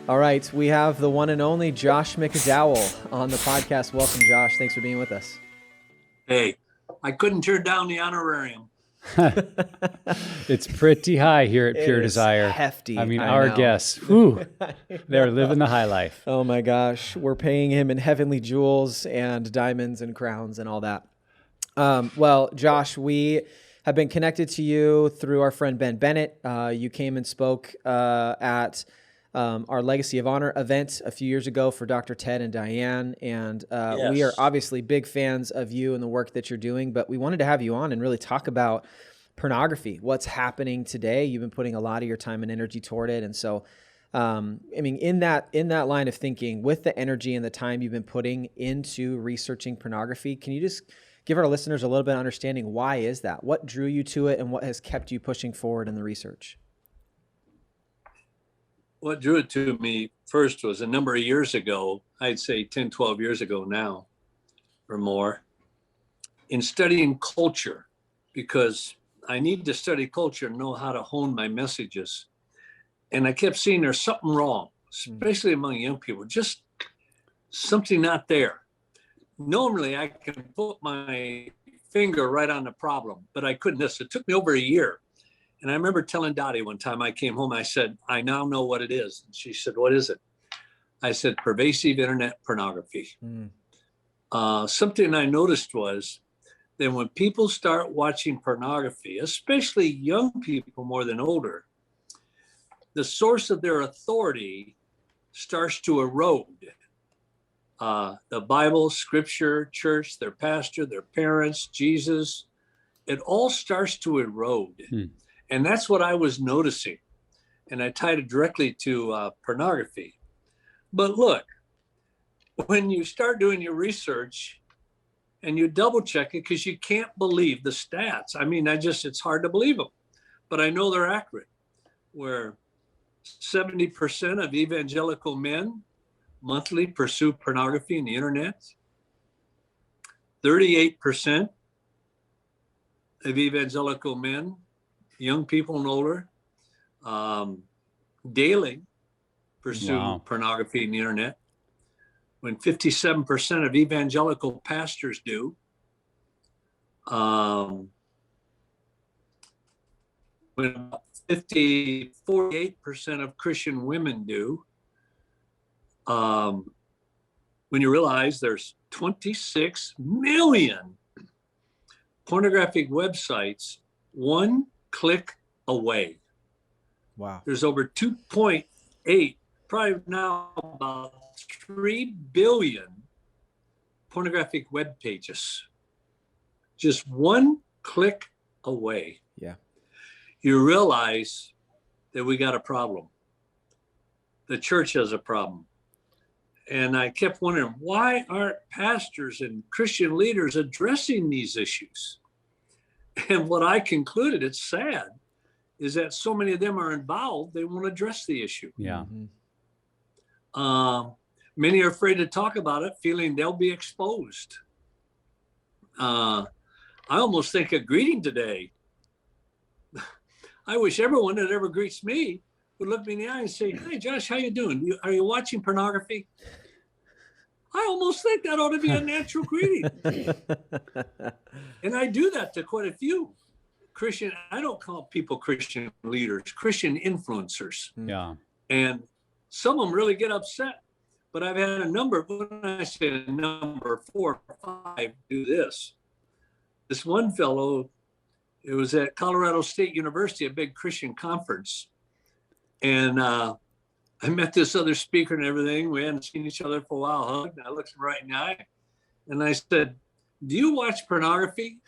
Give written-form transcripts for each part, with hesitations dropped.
All right, we have the one and only Josh McDowell on the podcast. Welcome, Josh. Thanks for being with us. Hey, I couldn't turn down the honorarium. It's pretty high here at Pure Desire. Hefty. I mean, our guests, they're living the high life. Oh my gosh, we're paying him in heavenly jewels and diamonds and crowns and all that. Well, Josh, we have been connected to you through our friend Ben Bennett. You came and spoke at our Legacy of Honor event a few years ago for Dr. Ted and Diane. And Yes. We are obviously big fans of you and the work that you're doing, but we wanted to have you on and really talk about pornography, what's happening today. You've been putting a lot of your time and energy toward it. And so, I mean, in that line of thinking, with the energy and the time you've been putting into researching pornography, can you just give our listeners a little bit of understanding why is that? What drew you to it and what has kept you pushing forward in the research? What drew it to me first was a number of years ago, I'd say 10, 12 years ago now or more, in studying culture, because I need to study culture and know how to hone my messages. And I kept seeing there's something wrong, especially among young people, just something not there. Normally I can put my finger right on the problem, but I couldn't. It took me over a year. And I remember telling Dottie one time I came home, I said, I now know what it is. And she said, what is it? I said, pervasive internet pornography. Something I noticed was that when people start watching pornography, especially young people more than older, the source of their authority starts to erode. The Bible, scripture, church, their pastor, their parents, Jesus, it all starts to erode. And that's what I was noticing. And I tied it directly to pornography. But look, when you start doing your research and you double check it, because you can't believe the stats. I mean, it's hard to believe them, but I know they're accurate, where 70% of evangelical men monthly pursue pornography in the internet. 38% of evangelical men, young people and older, daily pursue pornography in the internet, when 57% of evangelical pastors do. When 48% of Christian women do. When you realize there's 26 million pornographic websites one click away. Wow. There's over 2.8, probably now about 3 billion pornographic web pages. Just one click away. Yeah. You realize that we got a problem. The church has a problem. And I kept wondering, why aren't pastors and Christian leaders addressing these issues? And what I concluded, it's sad, is that so many of them are involved, they won't address the issue. Yeah. Many are afraid to talk about it, feeling they'll be exposed. I almost think a greeting today. I wish everyone that ever greets me would look me in the eye and say, "Hey, Josh, how you doing? Are you watching pornography?" I almost think that ought to be a natural greeting. And I do that to quite a few Christian. I don't call people Christian leaders, Christian influencers. Yeah. And some of them really get upset. But I've had a number, when I say a number, 4 or 5 do this. This one fellow, it was at Colorado State University, a big Christian conference. And I met this other speaker and everything. We hadn't seen each other for a while, hugged. I looked him right in the eye and I said, "Do you watch pornography?"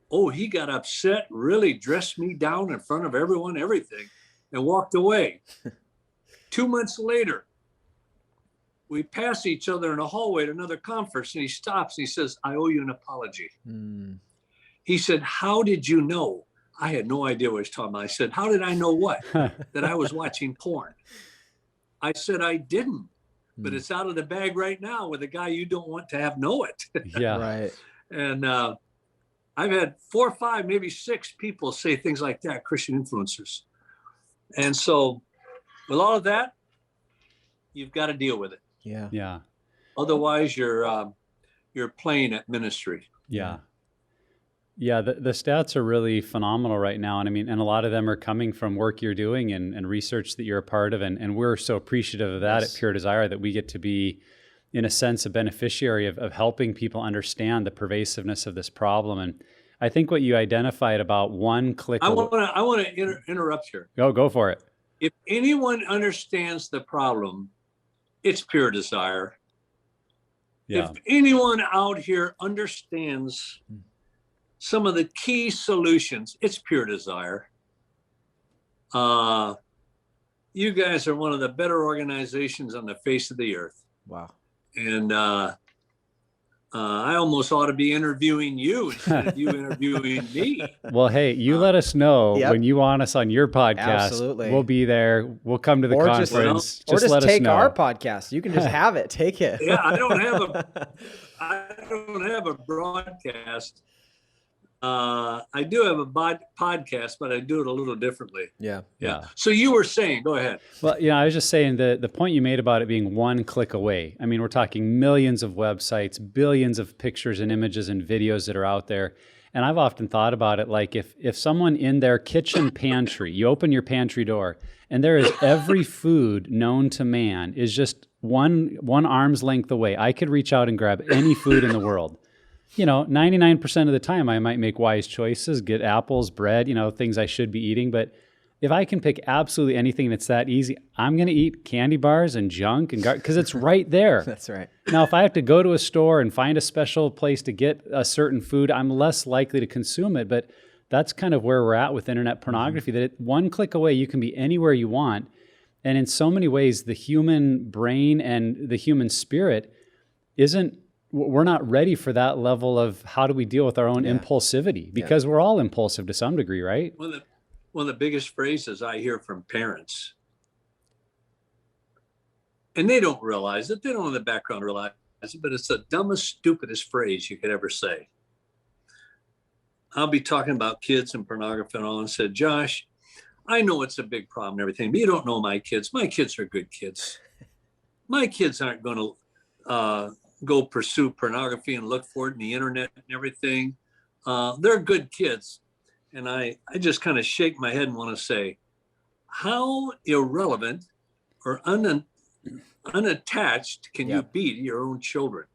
Oh, he got upset, really dressed me down in front of everyone, everything, and walked away. 2 months later, we pass each other in a hallway at another conference, and he stops and he says, "I owe you an apology." He said, "How did you know?" I had no idea what he was talking about. I said, "How did I know what?" That I was watching porn. I said, "I didn't, but it's out of the bag right now with a guy you don't want to have know it." Yeah. Right. And I've had 4 or 5, maybe 6 people say things like that, Christian influencers. And so with all of that, you've got to deal with it. Yeah. Yeah. Otherwise, you're playing at ministry. Yeah. Yeah. The stats are really phenomenal right now. And I mean, and a lot of them are coming from work you're doing and research that you're a part of. And we're so appreciative of that at Pure Desire, that we get to be, in a sense, a beneficiary of helping people understand the pervasiveness of this problem. And I think what you identified about one click. I want to interrupt here. Go for it. If anyone understands the problem, it's Pure Desire. Yeah. If anyone out here understands some of the key solutions, it's Pure Desire. You guys are one of the better organizations on the face of the earth. Wow. And I almost ought to be interviewing you instead of you interviewing me. Well, hey, you let us know when you want us on your podcast. Absolutely. We'll be there. We'll come to the conference. Just let take us know. our podcast. You can just have it. Take it. Yeah, I don't have a broadcast. I do have a podcast, but I do it a little differently. Yeah. So you were saying, go ahead. Well, I was just saying the point you made about it being one click away. I mean, we're talking millions of websites, billions of pictures and images and videos that are out there. And I've often thought about it like if someone in their kitchen pantry, you open your pantry door and there is every food known to man is just one arm's length away. I could reach out and grab any food in the world. 99% of the time I might make wise choices, get apples, bread, things I should be eating. But if I can pick absolutely anything that's that easy, I'm going to eat candy bars and junk because it's right there. That's right. Now, if I have to go to a store and find a special place to get a certain food, I'm less likely to consume it. But that's kind of where we're at with internet pornography, that one click away, you can be anywhere you want. And in so many ways, the human brain and the human spirit we're not ready for that level of how do we deal with our own impulsivity, because we're all impulsive to some degree, right? One of the biggest phrases I hear from parents, and they don't realize it, they don't in the background realize it, but it's the dumbest, stupidest phrase you could ever say. I'll be talking about kids and pornography and all, and said, Josh, I know it's a big problem and everything, but you don't know my kids. My kids are good kids. My kids aren't going to go pursue pornography and look for it in the internet and everything. They're good kids. And I just kind of shake my head and want to say, how irrelevant or unattached can you be to your own children?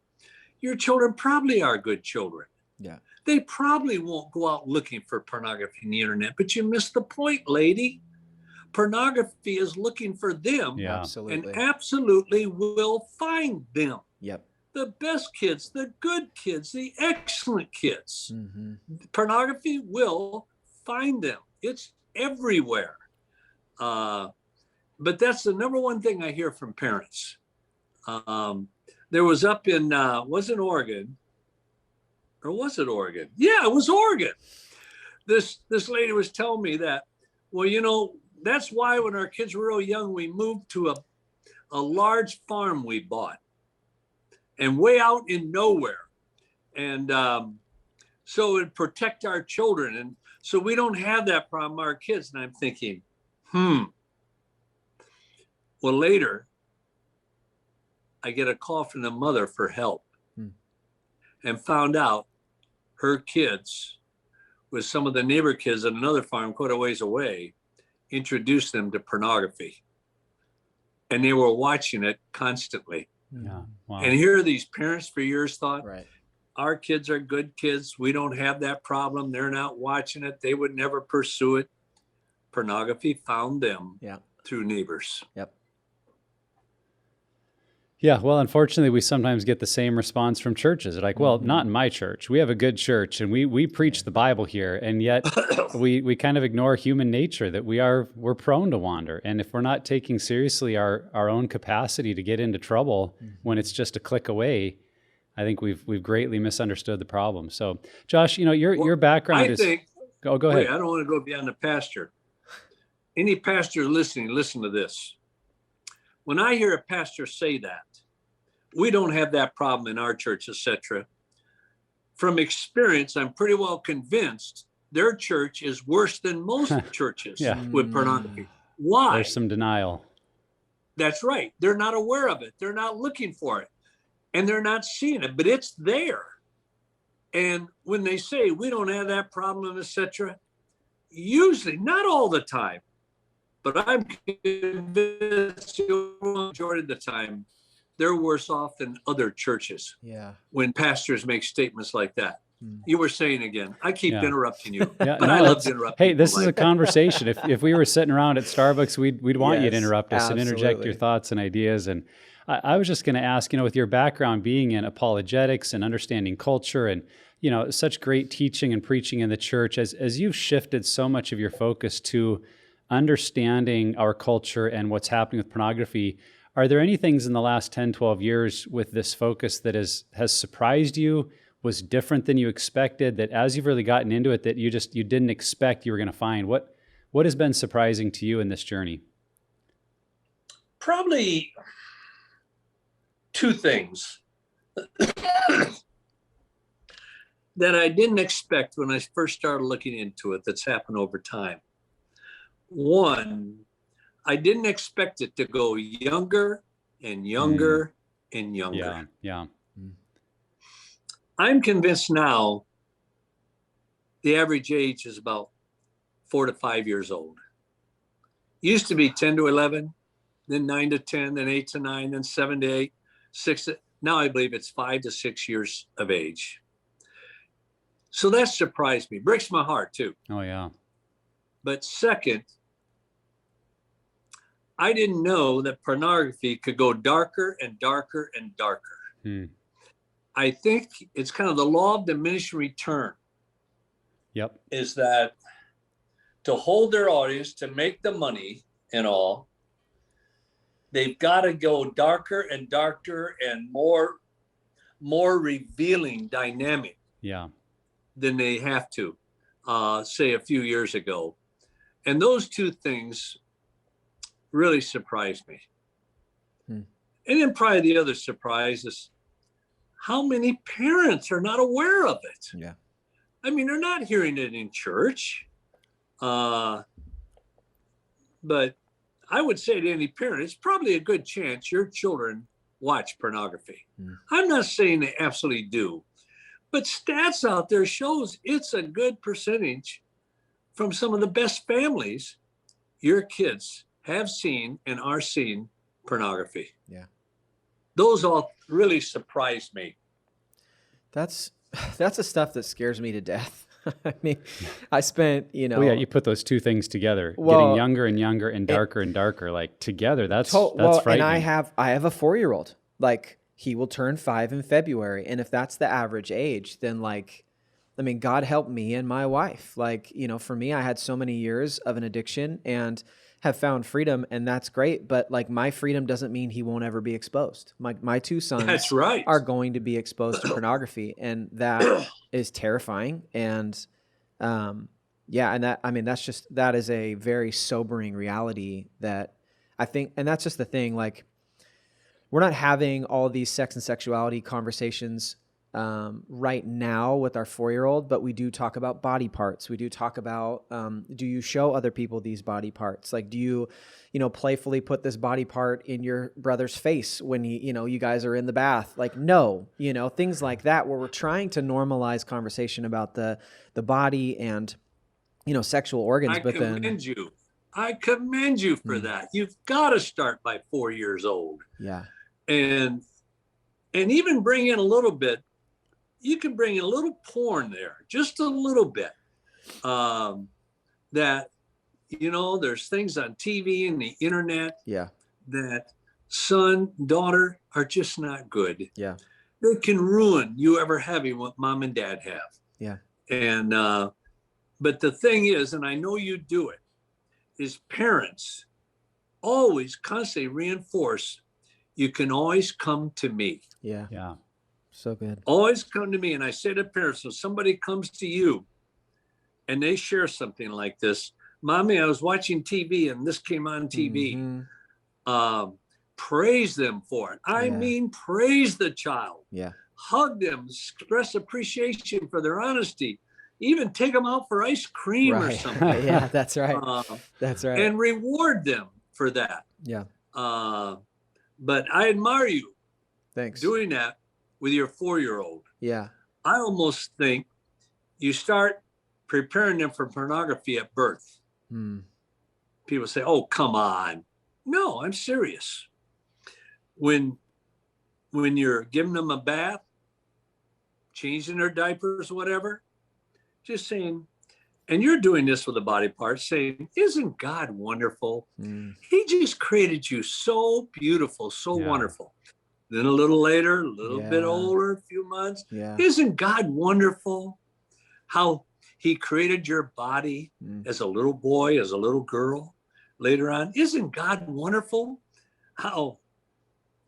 Your children probably are good children. Yeah. They probably won't go out looking for pornography on the internet, but you missed the point, lady. Pornography is looking for them, and absolutely will find them. Yep. The best kids, the good kids, the excellent kids. Mm-hmm. Pornography will find them. It's everywhere. But that's the number one thing I hear from parents. There was up in, was it Oregon? Or was it Oregon? Yeah, it was Oregon. This lady was telling me that, well, that's why when our kids were real young, we moved to a large farm we bought. And way out in nowhere. And so it would protect our children. And so we don't have that problem, our kids. And I'm thinking, Well, later, I get a call from the mother for help and found out her kids, with some of the neighbor kids at another farm quite a ways away, introduced them to pornography. And they were watching it constantly. Yeah. Wow. And here are these parents for years thought, Right. Our kids are good kids. We don't have that problem. They're not watching it. They would never pursue it. Pornography found them through neighbors. Yep. Yeah, well, unfortunately, we sometimes get the same response from churches. They're like, well, not in my church. We have a good church, and we preach the Bible here, and yet we kind of ignore human nature, that we're prone to wander. And if we're not taking seriously our own capacity to get into trouble when it's just a click away, I think we've greatly misunderstood the problem. So, Josh, your background is. Go ahead. Wait, I don't want to go beyond the pastor. Any pastor listening, listen to this. When I hear a pastor say that, we don't have that problem in our church, etc. From experience, I'm pretty well convinced their church is worse than most churches with pornography. Why? There's some denial. That's right. They're not aware of it. They're not looking for it, and they're not seeing it, but it's there. And when they say we don't have that problem, etc., usually, not all the time, but I'm convinced the majority of the time, they're worse off than other churches. Yeah. When pastors make statements like that. You were saying again. I keep interrupting you, Yeah, but no, I love to interrupt. Hey, this is a conversation. If we were sitting around at Starbucks, we'd want you to interrupt us and interject your thoughts and ideas. And I was just going to ask, with your background being in apologetics and understanding culture and, such great teaching and preaching in the church, as you've shifted so much of your focus to understanding our culture and what's happening with pornography, are there any things in the last 10, 12 years with this focus that has surprised you, was different than you expected, that as you've really gotten into it, that you didn't expect you were going to find? What has been surprising to you in this journey? Probably two things that I didn't expect when I first started looking into it that's happened over time. One, I didn't expect it to go younger and younger and younger. Yeah. I'm convinced now the average age is about 4 to 5 years old. Used to be 10 to 11, then 9 to 10, then 8 to 9, then 7 to 8, 6 to, now I believe it's 5 to 6 years of age. So that surprised me, breaks my heart too. Oh yeah. But second, I didn't know that pornography could go darker and darker and darker. I think it's kind of the law of diminishing return. Yep. Is that to hold their audience, to make the money and all, they've got to go darker and darker and more revealing dynamic. Yeah. Than they have to, say a few years ago. And those two things really surprised me. And then probably the other surprise is how many parents are not aware of it. Yeah. I mean, they're not hearing it in church. But I would say to any parent, it's probably a good chance your children watch pornography. I'm not saying they absolutely do, but stats out there shows it's a good percentage from some of the best families. Your kids have seen and are seeing pornography. Yeah. Those all really surprised me. That's the stuff that scares me to death. I mean, I spent, Well, yeah, you put those two things together, getting younger and younger and darker and darker, like together. That's frightening. And I have a 4-year-old. Like, he will turn 5 in February, and if that's the average age, then God help me and my wife. For me, I had so many years of an addiction and have found freedom, and that's great. But my freedom doesn't mean he won't ever be exposed. My 2 sons That's right. are going to be exposed to pornography, and that is terrifying. And and that is a very sobering reality that I think, and that's just the thing. We're not having all these sex and sexuality conversations right now with our 4-year-old, but we do talk about body parts. We do talk about, do you show other people these body parts? Do you, playfully put this body part in your brother's face when you guys are in the bath? No, things like that, where we're trying to normalize conversation about the body and, sexual organs. I commend you for that. You've got to start by 4 years old. Yeah. And even bring in a little bit, you can bring in a little porn there, just a little bit. That, there's things on TV and the internet that son, daughter are just not good. Yeah. They can ruin you ever having what mom and dad have. Yeah. And, but the thing is, and I know you do it, is parents always constantly reinforce, you can always come to me. Yeah. Yeah. So good. Always come to me. And I say to parents, if somebody comes to you and they share something like this, Mommy, I was watching TV and this came on TV. Praise them for it. I mean, praise the child. Yeah. Hug them, express appreciation for their honesty. Even take them out for ice cream or something. Yeah, that's right. That's right. And reward them for that. Yeah. But I admire you Thanks. doing that with your 4-year-old. Yeah. I almost think you start preparing them for pornography at birth. People say, oh, come on. No, I'm serious. When you're giving them a bath, changing their diapers, whatever, just saying, and you're doing this with the body parts, saying, isn't God wonderful? He just created you so beautiful, so wonderful. Then a little later, a little bit older, a few months, isn't God wonderful? How he created your body as a little boy, as a little girl later on. Isn't God wonderful? How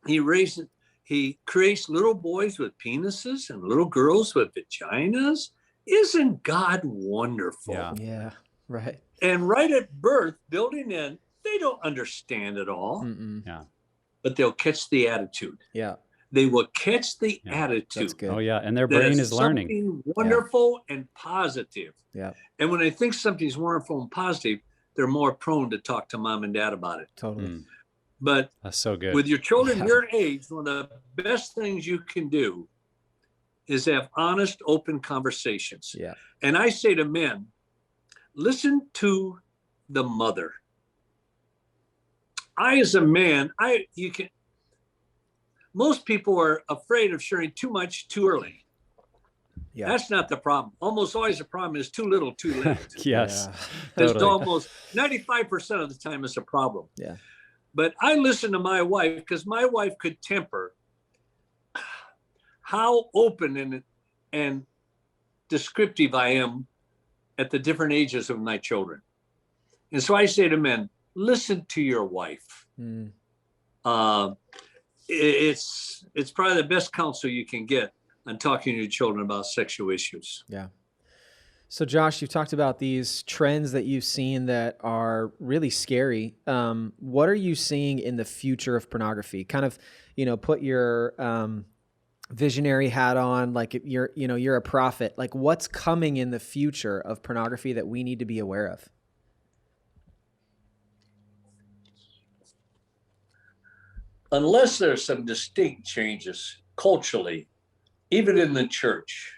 he creates little boys with penises and little girls with vaginas. Isn't God wonderful? Yeah. Right. And right at birth, building in, they don't understand it all, but they'll catch the attitude. Yeah. They will catch the attitude. That's good. Oh yeah, and their brain is learning. Something wonderful and positive. Yeah. And when they think something's wonderful and positive, they're more prone to talk to mom and dad about it. Totally. But that's so good. With your children your age, one of the best things you can do is have honest, open conversations. Yeah. And I say to men, listen to the mother. I, as a man, most people are afraid of sharing too much too early. Yeah. That's not the problem. Almost always the problem is too little, too late. Yes. There's almost 95% of the time it's a problem. Yeah. But I listen to my wife because my wife could temper how open and descriptive I am at the different ages of my children. And so I say to men, listen to your wife. It's probably the best counsel you can get on talking to your children about sexual issues. Yeah. So Josh, you've talked about these trends that you've seen that are really scary. What are you seeing in the future of pornography? Kind of, put your visionary hat on, like you're a prophet. Like what's coming in the future of pornography that we need to be aware of? Unless there's some distinct changes culturally, even in the church,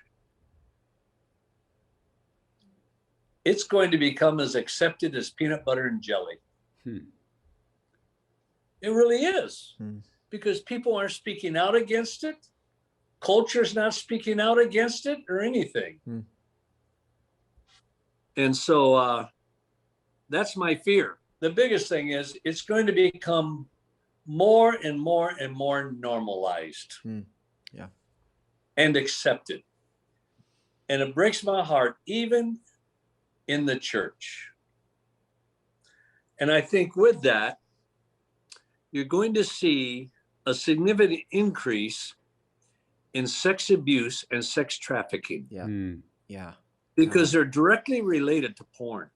it's going to become as accepted as peanut butter and jelly. It really is, because people aren't speaking out against it. Culture's not speaking out against it or anything. And so that's my fear. The biggest thing is it's going to become more and more and more normalized and accepted. And it breaks my heart, even in the church. And I think with that, you're going to see a significant increase in sex abuse and sex trafficking. Yeah. Because they're directly related to porn,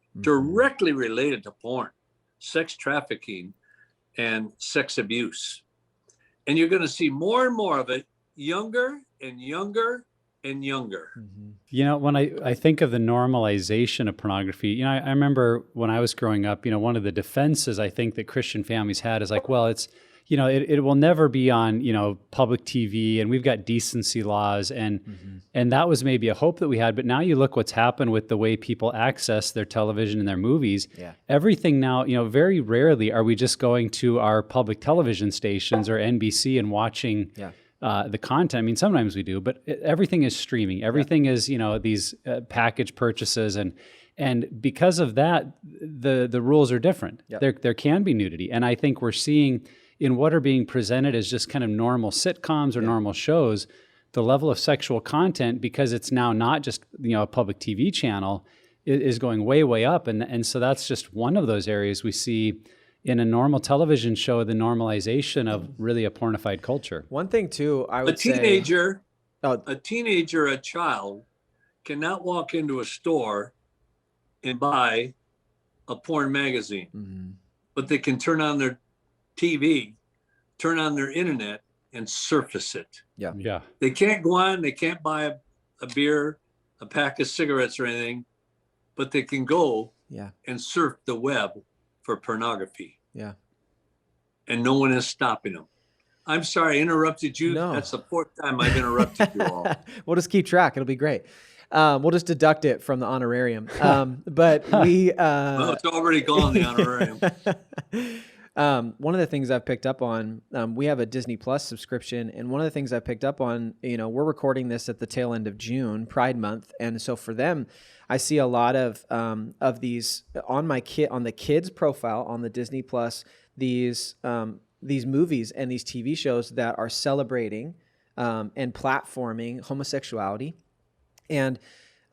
sex trafficking and sex abuse. And you're going to see more and more of it, younger and younger and younger. When I think of the normalization of pornography, I remember when I was growing up, one of the defenses I think that Christian families had is like, well, it's, it will never be on, public TV, and we've got decency laws, and that was maybe a hope that we had. But now you look what's happened with the way people access their television and their movies. Everything now, very rarely are we just going to our public television stations or NBC and watching the content. I mean, sometimes we do, but everything is streaming. Everything is, these package purchases, and because of that, the rules are different. There can be nudity, and I think we're seeing in what are being presented as just kind of normal sitcoms or normal shows, the level of sexual content, because it's now not just a public TV channel, is going way, way up, and so that's just one of those areas we see in a normal television show, the normalization of really a pornified culture. One thing too, I would say, a teenager, a child cannot walk into a store and buy a porn magazine, but they can turn on their TV, turn on their internet and surface it. They can't go on, they can't buy a beer, a pack of cigarettes or anything, but they can go and surf the web for pornography. and no one is stopping them. I'm sorry, I interrupted you. No. That's the fourth time I've interrupted you all. We'll just keep track. It'll be great. We'll just deduct it from the honorarium. But we... Well, it's already gone, the honorarium. One of the things I've picked up on, we have a Disney Plus subscription, and one of the things I picked up on, we're recording this at the tail end of June, Pride Month, and so for them, I see a lot of these on the kids' profile on the Disney Plus, these movies and these TV shows that are celebrating and platforming homosexuality. And,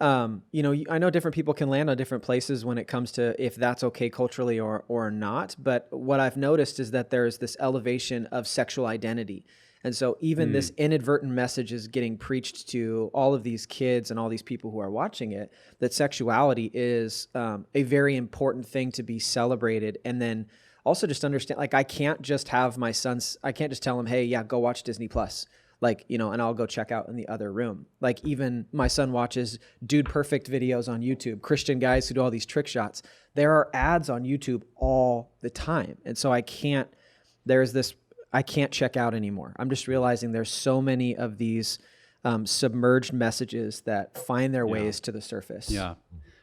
I know different people can land on different places when it comes to if that's okay culturally or not. But what I've noticed is that there's this elevation of sexual identity. And so even this inadvertent message is getting preached to all of these kids and all these people who are watching it, that sexuality is a very important thing to be celebrated. And then also just understand, like, I can't just tell him, hey, yeah, go watch Disney Plus. And I'll go check out in the other room. Like, even my son watches Dude Perfect videos on YouTube, Christian guys who do all these trick shots. There are ads on YouTube all the time. And so I can't check out anymore. I'm just realizing there's so many of these submerged messages that find their ways to the surface. Yeah.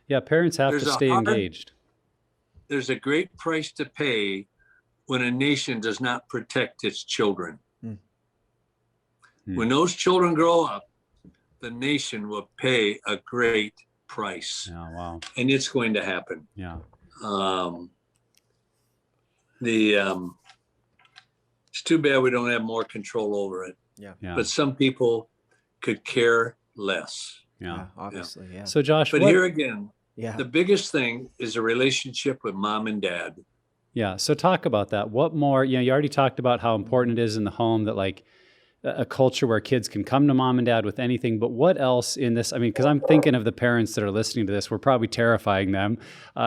Yeah. Parents have to stay engaged. There's a great price to pay when a nation does not protect its children. When those children grow up, the nation will pay a great price. Yeah, wow. And it's going to happen. Yeah. It's too bad we don't have more control over it. Yeah. But some people could care less. Yeah. Obviously, yeah. So Josh, here again, the biggest thing is a relationship with mom and dad. Yeah. So talk about that. What more, you already talked about how important it is in the home that, like, a culture where kids can come to mom and dad with anything, but what else in this? I mean, because I'm thinking of the parents that are listening to this, we're probably terrifying them.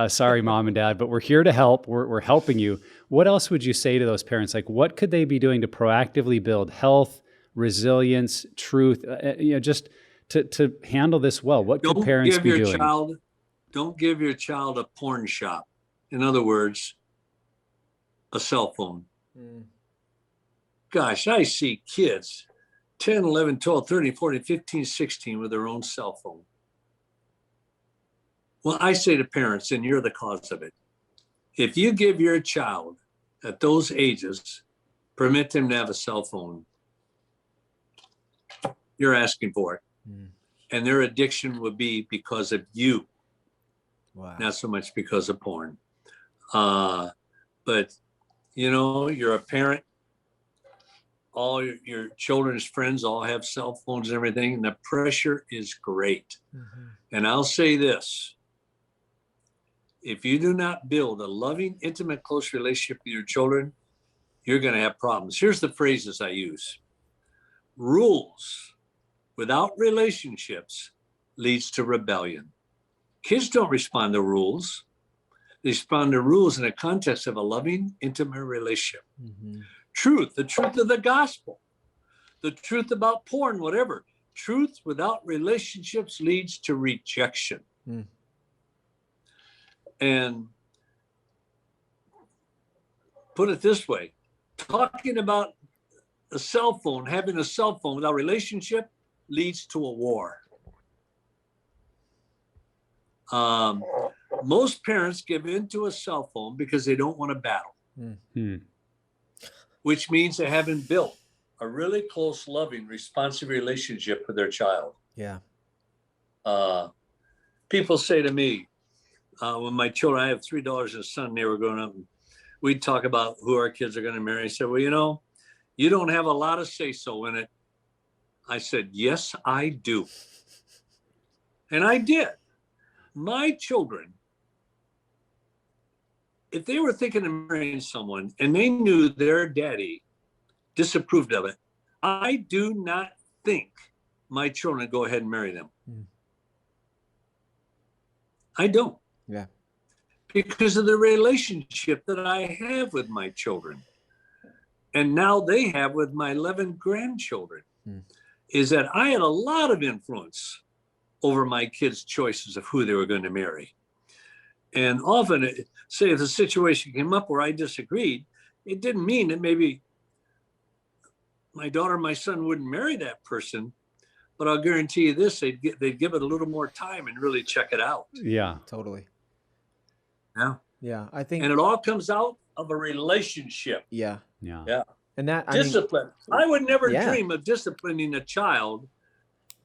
Sorry, mom and dad, but we're here to help. We're helping you. What else would you say to those parents? Like, what could they be doing to proactively build health, resilience, truth, just to handle this well? What could parents be doing? Don't give your child a porn shop. In other words, a cell phone. Gosh, I see kids 10, 11, 12, 13, 14, 15, 16 with their own cell phone. Well, I say to parents, and you're the cause of it, if you give your child at those ages, permit them to have a cell phone, you're asking for it. And their addiction would be because of you. Wow. Not so much because of porn. But, you're a parent. All your children's friends all have cell phones and everything, and the pressure is great. And I'll say this, if you do not build a loving, intimate, close relationship with your children, you're going to have problems. Here's the phrases I use. Rules without relationships leads to rebellion. Kids don't respond to rules. They respond to rules in the context of a loving, intimate relationship. Truth, the truth of the gospel, the truth about porn, whatever. Truth without relationships leads to rejection. And put it this way, talking about a cell phone, having a cell phone without relationship leads to a war. Most parents give into a cell phone because they don't want to battle. Which means they haven't built a really close, loving, responsive relationship with their child. Yeah. People say to me, when my children, I have 3 daughters and a son, they were growing up, and we'd talk about who our kids are going to marry. I said, well, you don't have a lot of say-so in it. I said, yes, I do. And I did. My children, if they were thinking of marrying someone and they knew their daddy disapproved of it, I do not think my children would go ahead and marry them. I don't. Yeah. Because of the relationship that I have with my children. And now they have with my 11 grandchildren. Is that I had a lot of influence over my kids' choices of who they were going to marry. And often, say if a situation came up where I disagreed, it didn't mean that maybe my daughter and my son wouldn't marry that person, but I'll guarantee you this, they'd give it a little more time and really check it out. Yeah. Totally. Yeah. Yeah. I think, And it all comes out of a relationship. yeah. Yeah. Yeah. And that, Discipline. I would never Yeah. dream of disciplining a child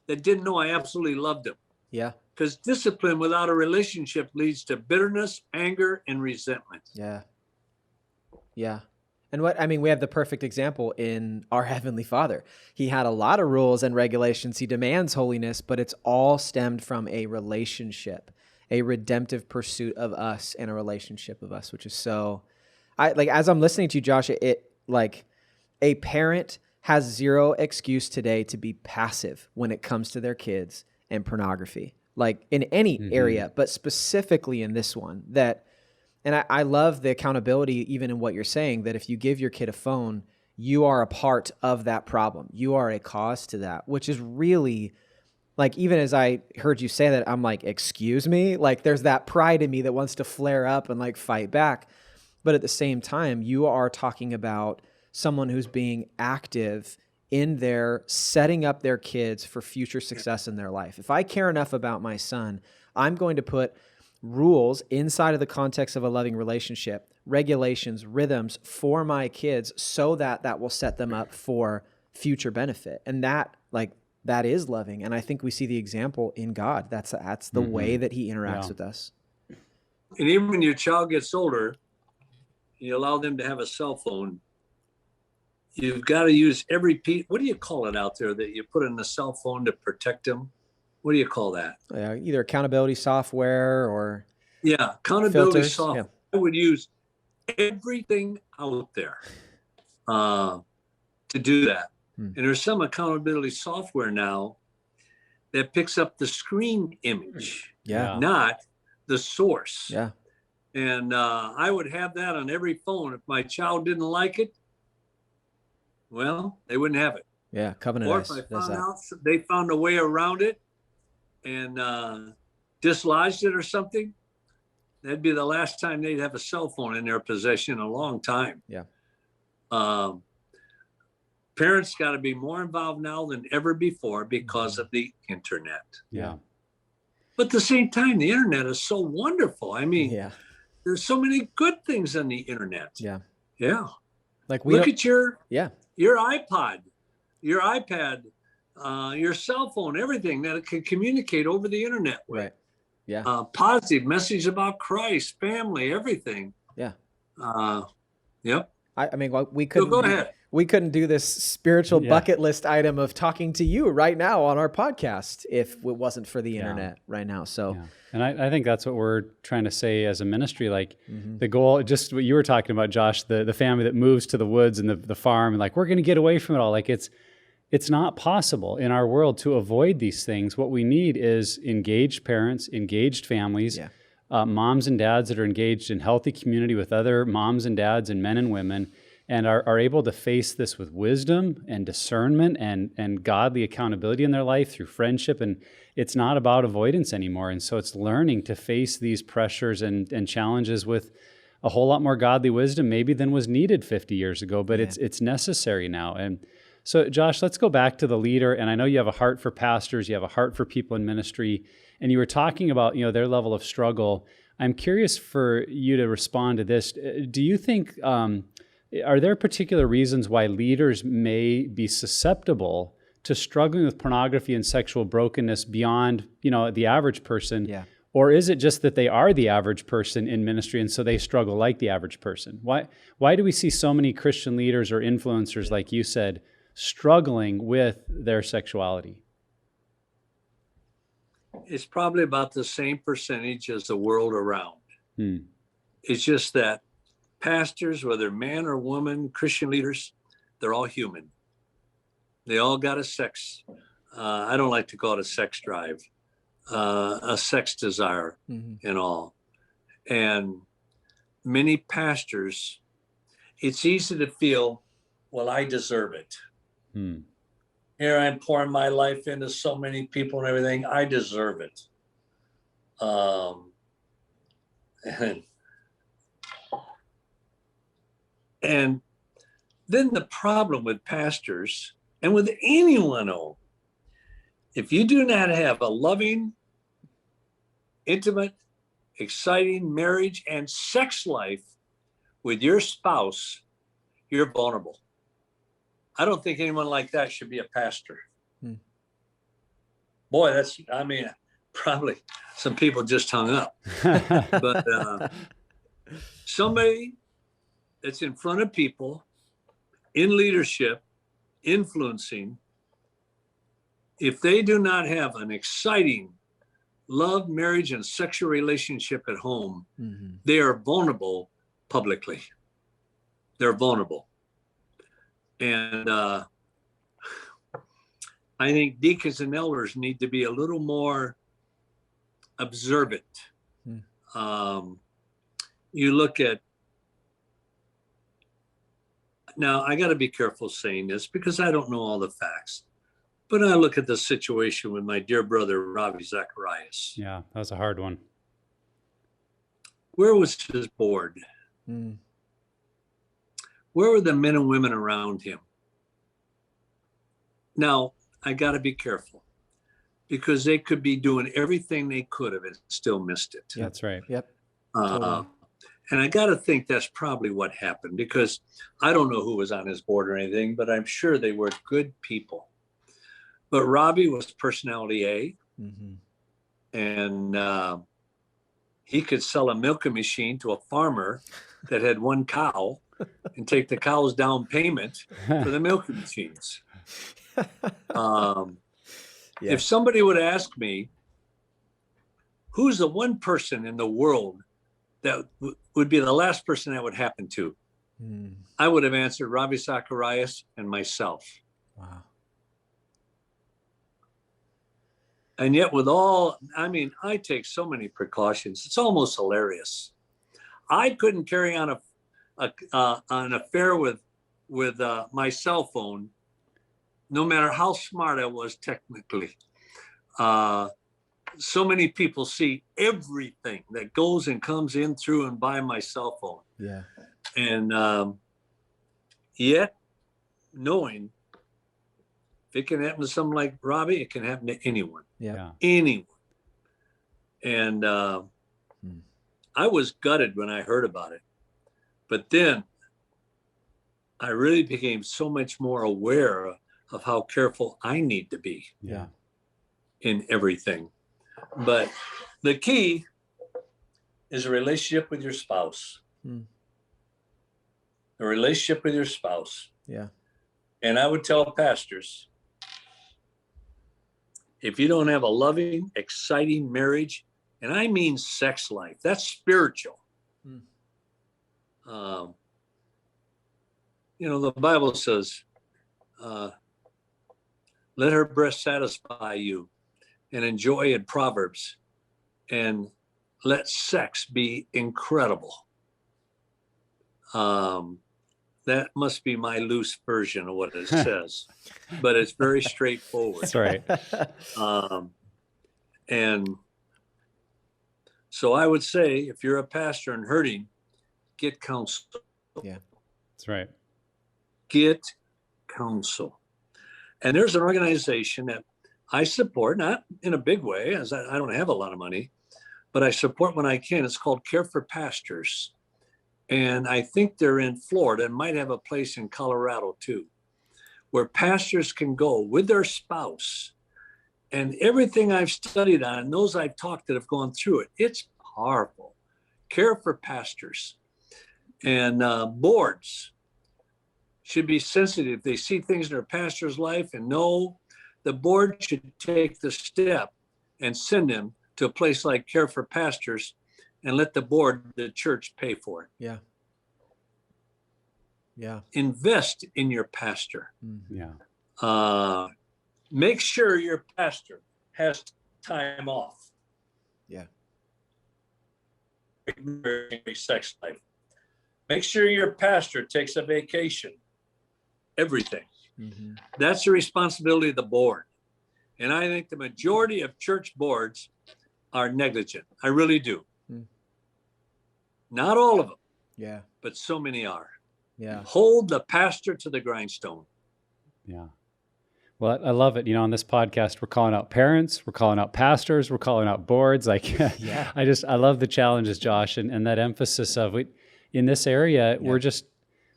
that didn't know I absolutely loved him. Yeah. Because discipline without a relationship leads to bitterness, anger, and resentment. Yeah. Yeah. And we have the perfect example in our Heavenly Father. He had a lot of rules and regulations. He demands holiness, but it's all stemmed from a relationship, a redemptive pursuit of us and a relationship of us, which is so, as I'm listening to you, Josh, it like a parent has zero excuse today to be passive when it comes to their kids and pornography, like in any area, but specifically in this one and I love the accountability, even in what you're saying, that if you give your kid a phone, you are a part of that problem. You are a cause to that, which is really like, even as I heard you say that, I'm like, excuse me? Like there's that pride in me that wants to flare up and like fight back. But at the same time, you are talking about someone who's being active in their setting up their kids for future success in their life. If I care enough about my son, I'm going to put rules inside of the context of a loving relationship, regulations, rhythms for my kids so that will set them up for future benefit. And that is loving. And I think we see the example in God. That's the way that he interacts with us. And even when your child gets older, you allow them to have a cell phone, you've got to use every piece. What do you call it out there that you put in the cell phone to protect them? What do you call that? Either accountability software or accountability filters. software. I would use everything out there to do that. And there's some accountability software now that picks up the screen image, not the source. Yeah. And I would have that on every phone. If my child didn't like it, well, they wouldn't have it. Yeah, Covenant. Or if I found out they found a way around it and dislodged it or something, that'd be the last time they'd have a cell phone in their possession in a long time. Yeah. Parents got to be more involved now than ever before because of the internet. Yeah. But at the same time, the internet is so wonderful. I mean, there's so many good things on the internet. Yeah. Yeah. Like look at your iPod, your iPad, your cell phone, everything that it can communicate over the internet with. Right. Yeah. Positive message about Christ, family, everything. Yeah. Yep. I mean, we couldn't. Go ahead. We couldn't do this spiritual bucket list item of talking to you right now on our podcast if it wasn't for the internet right now. So, and I think that's what we're trying to say as a ministry. Like the goal, just what you were talking about, Josh, the family that moves to the woods and the farm, and like, we're going to get away from it all. Like it's not possible in our world to avoid these things. What we need is engaged parents, engaged families, moms and dads that are engaged in healthy community with other moms and dads and men and women, and are able to face this with wisdom and discernment and godly accountability in their life through friendship. And it's not about avoidance anymore. And so it's learning to face these pressures and challenges with a whole lot more godly wisdom maybe than was needed 50 years ago, but it's necessary now. And so Josh, let's go back to the leader. And I know you have a heart for pastors, you have a heart for people in ministry, and you were talking about, their level of struggle. I'm curious for you to respond to this. Do you think, are there particular reasons why leaders may be susceptible to struggling with pornography and sexual brokenness beyond, the average person? Yeah. Or is it just that they are the average person in ministry and so they struggle like the average person? Why do we see so many Christian leaders or influencers, like you said, struggling with their sexuality? It's probably about the same percentage as the world around. It's just that pastors, whether man or woman, Christian leaders, they're all human. They all got a sex. I don't like to call it a sex drive, a sex desire and all. And many pastors, it's easy to feel, well, I deserve it. Here I'm pouring my life into so many people and everything. I deserve it. And then the problem with pastors and with anyone, if you do not have a loving, intimate, exciting marriage and sex life with your spouse, you're vulnerable. I don't think anyone like that should be a pastor. Boy, probably some people just hung up. But somebody that's in front of people, in leadership, influencing, if they do not have an exciting love, marriage, and sexual relationship at home, they are vulnerable publicly. They're vulnerable. And I think deacons and elders need to be a little more observant. You look at, now I got to be careful saying this because I don't know all the facts, but I look at the situation with my dear brother, Ravi Zacharias. Yeah, that was a hard one. Where was his board? Where were the men and women around him? Now, I got to be careful because they could be doing everything they could have and still missed it. Yeah, that's right. Yep. Totally. And I got to think that's probably what happened because I don't know who was on his board or anything, but I'm sure they were good people. But Robbie was personality A, and he could sell a milking machine to a farmer that had one cow and take the cow's down payment for the milking machines. If somebody would ask me, who's the one person in the world that would be the last person that would happen to, I would have answered Ravi Zacharias and myself. Wow. And yet I take so many precautions. It's almost hilarious. I couldn't carry on an affair with my cell phone, no matter how smart I was technically. So many people see everything that goes and comes in through and by my cell phone. Yeah. And yet, knowing if it can happen to someone like Robbie, it can happen to anyone. Yeah. Anyone. And I was gutted when I heard about it. But then I really became so much more aware of how careful I need to be in everything. But the key is a relationship with your spouse. A relationship with your spouse. Yeah. And I would tell pastors, if you don't have a loving, exciting marriage, and I mean sex life, that's spiritual. The Bible says, let her breast satisfy you, and enjoy in Proverbs, and let sex be incredible. That must be my loose version of what it says, but it's very straightforward. That's right. And so I would say, if you're a pastor and hurting, get counsel. Yeah, that's right. Get counsel. And there's an organization that I support, not in a big way, as I don't have a lot of money, but I support when I can. It's called Care for Pastors. And I think they're in Florida and might have a place in Colorado too, where pastors can go with their spouse. And everything I've studied on, and those I've talked that have gone through it, it's powerful. Care for Pastors. And boards should be sensitive. They see things in their pastor's life and know the board should take the step and send them to a place like Care for Pastors and let the board, the church, pay for it. Yeah. Yeah. Invest in your pastor. Yeah. Make sure your pastor has time off. Yeah. Sex life. Make sure your pastor takes a vacation. Everything. That's the responsibility of the board. And I think the majority of church boards are negligent. I really do. Not all of them. Yeah. But so many are. Yeah. Hold the pastor to the grindstone. Yeah. Well, I love it. On this podcast, we're calling out parents, we're calling out pastors, we're calling out boards. Like, Yeah. I love the challenges, Josh, and that emphasis of it in this area. Yeah.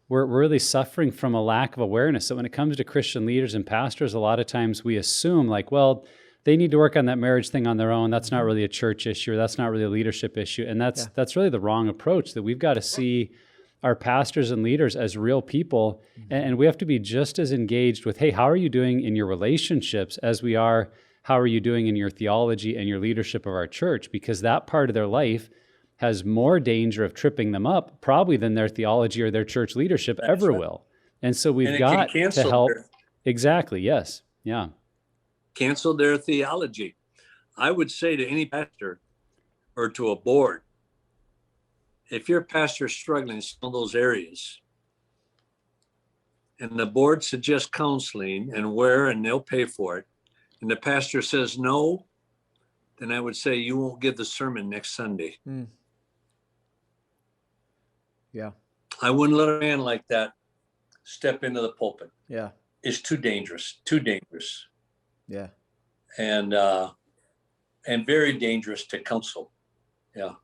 We're really suffering from a lack of awareness. So when it comes to Christian leaders and pastors, a lot of times we assume like, well, they need to work on that marriage thing on their own. That's not really a church issue, or that's not really a leadership issue. And that's really the wrong approach, that we've got to see our pastors and leaders as real people. And we have to be just as engaged with, hey, how are you doing in your relationships as we are, how are you doing in your theology and your leadership of our church? Because that part of their life has more danger of tripping them up probably than their theology or their church leadership ever will. And so we've got to help. Exactly. Yes. Yeah. Cancel their theology. I would say to any pastor or to a board, if your pastor is struggling in some of those areas and the board suggests counseling and they'll pay for it, and the pastor says no, then I would say you won't give the sermon next Sunday. Yeah. I wouldn't let a man like that step into the pulpit. Yeah. It's too dangerous. Yeah. And very dangerous to counsel. Yeah.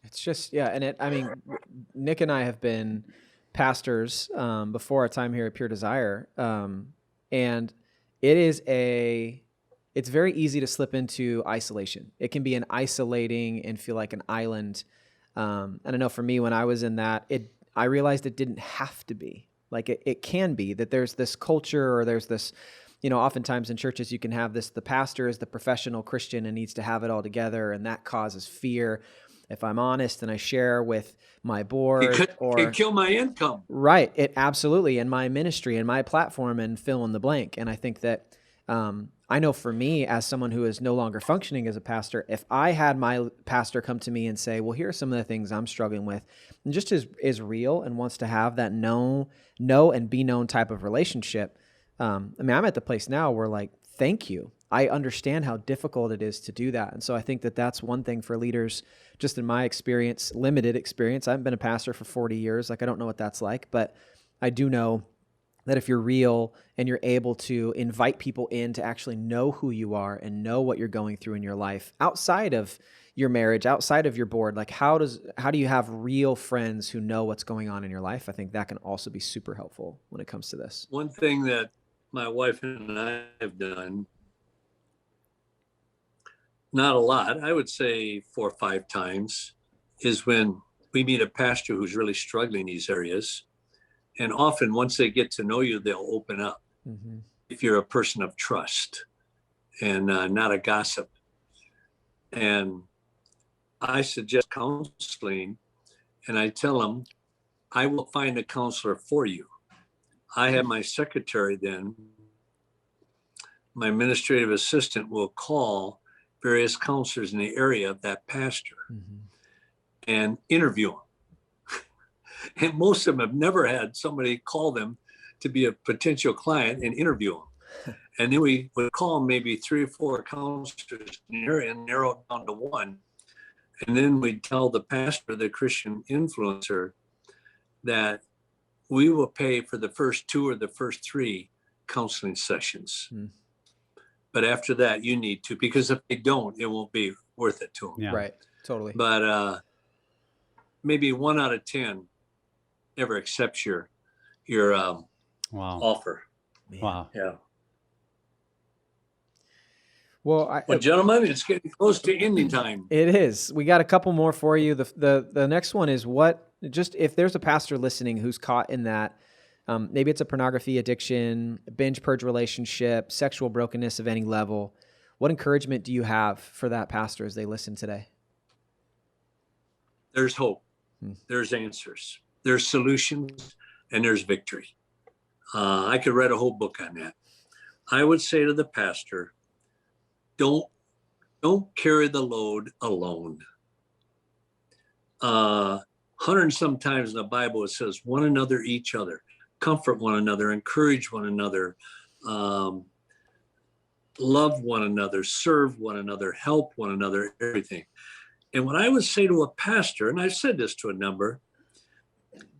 It's just, and Nick and I have been pastors before our time here at Pure Desire. And it's very easy to slip into isolation. It can be an isolating and feel like an island. And I know for me, when I was in that, I realized it didn't have to be. Like it can be that there's this culture, or there's this, oftentimes in churches you can have this, the pastor is the professional Christian and needs to have it all together, and that causes fear. If I'm honest and I share with my board, it could kill my income. Right. It absolutely. And my ministry and my platform and fill in the blank. And I think that I know for me, as someone who is no longer functioning as a pastor, if I had my pastor come to me and say, well, here are some of the things I'm struggling with, and just is real and wants to have that know and be known type of relationship. I'm at the place now where, like, thank you. I understand how difficult it is to do that. And so I think that that's one thing for leaders, just in my experience, limited experience. I haven't been a pastor for 40 years. Like, I don't know what that's like, but I do know that if you're real and you're able to invite people in to actually know who you are and know what you're going through in your life outside of your marriage, outside of your board, like how do you have real friends who know what's going on in your life? I think that can also be super helpful when it comes to this. One thing that my wife and I have done, not a lot, I would say 4 or 5 times, is when we meet a pastor who's really struggling in these areas. And often once they get to know you, they'll open up. Mm-hmm. If you're a person of trust and not a gossip. And I suggest counseling, and I tell them, I will find a counselor for you. I have my secretary then, my administrative assistant will call various counselors in the area of that pastor and interview them. And most of them have never had somebody call them to be a potential client and interview them. And then we would call maybe 3 or 4 counselors in the area and narrow it down to one. And then we'd tell the pastor, the Christian influencer, that we will pay for the first 2 or the first 3 counseling sessions. But after that, you need to, because if they don't, it won't be worth it to them. Yeah. Right. Totally. But maybe 1 out of 10 ever accepts your offer. Man. Wow. Yeah. Well, gentlemen, it's getting close to ending time. It is. We got a couple more for you. The next one is if there's a pastor listening who's caught in that, maybe it's a pornography addiction, binge purge relationship, sexual brokenness of any level, what encouragement do you have for that pastor as they listen today? There's hope. There's answers. There's solutions, and there's victory. I could write a whole book on that. I would say to the pastor, don't carry the load alone. 100 and some times in the Bible, it says one another, each other, comfort one another, encourage one another, love one another, serve one another, help one another, everything. And what I would say to a pastor, and I've said this to a number,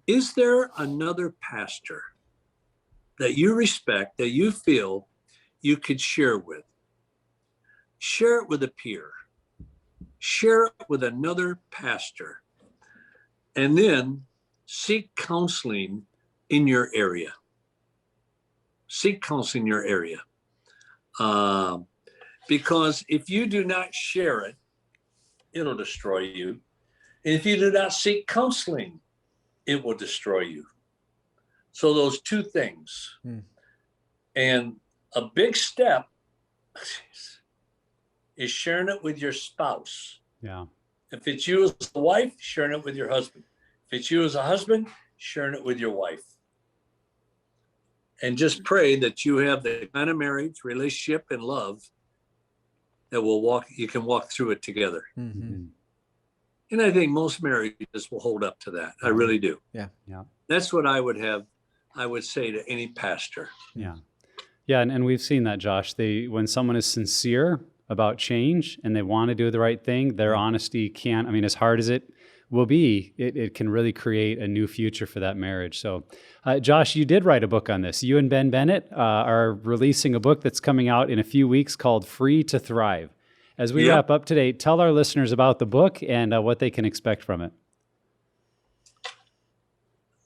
Is there another pastor that you respect, that you feel you could share with? Share it with a peer. Share it with another pastor. And then seek counseling in your area. Seek counseling in your area. Because if you do not share it, it'll destroy you. And if you do not seek counseling, it will destroy you. So those two things. And a big step is sharing it with your spouse. Yeah. If it's you as a wife, sharing it with your husband. If it's you as a husband, sharing it with your wife. And just pray that you have the kind of marriage, relationship, and love that you can walk through it together. Mm-hmm. And I think most marriages will hold up to that. I really do. Yeah. Yeah. That's what I would say to any pastor. Yeah. Yeah. And we've seen that, Josh. When someone is sincere about change and they want to do the right thing, their honesty as hard as it will be, it can really create a new future for that marriage. So, Josh, you did write a book on this. You and Ben Bennett are releasing a book that's coming out in a few weeks called Free to Thrive. As we wrap up today, tell our listeners about the book and what they can expect from it.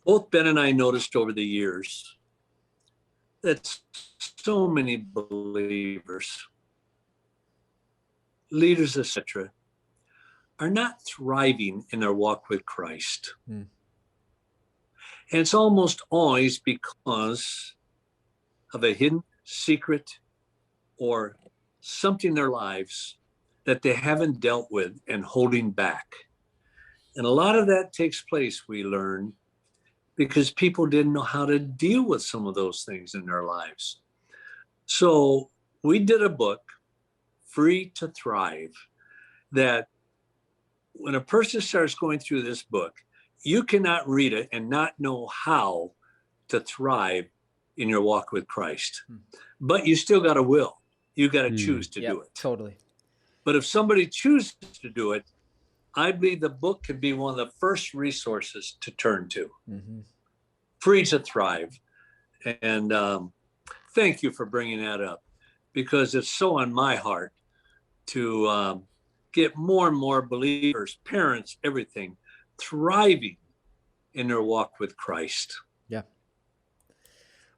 Both Ben and I noticed over the years that so many believers, leaders, etc., are not thriving in their walk with Christ. And it's almost always because of a hidden secret or something in their lives that they haven't dealt with and holding back. And a lot of that takes place, we learn, because people didn't know how to deal with some of those things in their lives. So we did a book, Free to Thrive, that when a person starts going through this book, you cannot read it and not know how to thrive in your walk with Christ. But you still got a will. You got to choose to do it. Totally. But if somebody chooses to do it, I believe the book can be one of the first resources to turn to. Free to Thrive. And thank you for bringing that up, because it's so on my heart to get more and more believers, parents, everything, thriving in their walk with Christ. Yeah.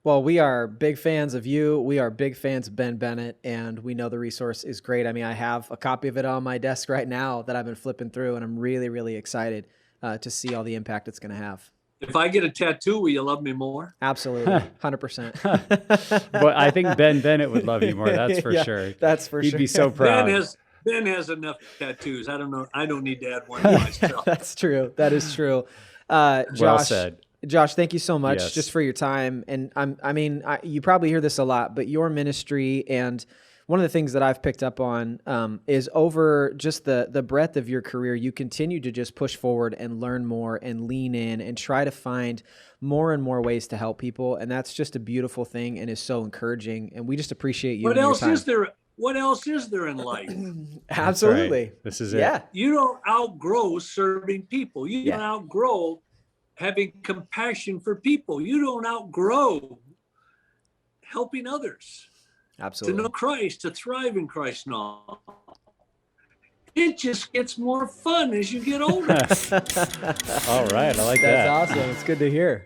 Well, we are big fans of you. We are big fans of Ben Bennett, and we know the resource is great. I mean, I have a copy of it on my desk right now that I've been flipping through, and I'm really, really excited to see all the impact it's going to have. If I get a tattoo, will you love me more? Absolutely. 100%. But I think Ben Bennett would love you more. That's for sure. That's for sure. He'd be so proud. Ben has enough tattoos. I don't know. I don't need to add one to myself. That's true. That is true. Josh, well said. Josh, thank you so much just for your time. And you probably hear this a lot, but your ministry, and one of the things that I've picked up on is over just the breadth of your career, you continue to just push forward and learn more and lean in and try to find more and more ways to help people. And that's just a beautiful thing and is so encouraging. And we just appreciate you. What else is there? What else is there in life? Absolutely. Right. This is it. Yeah. You don't outgrow serving people. You don't outgrow having compassion for people. You don't outgrow helping others. Absolutely. To know Christ, to thrive in Christ now. It just gets more fun as you get older. All right. I like that. That's awesome. It's good to hear.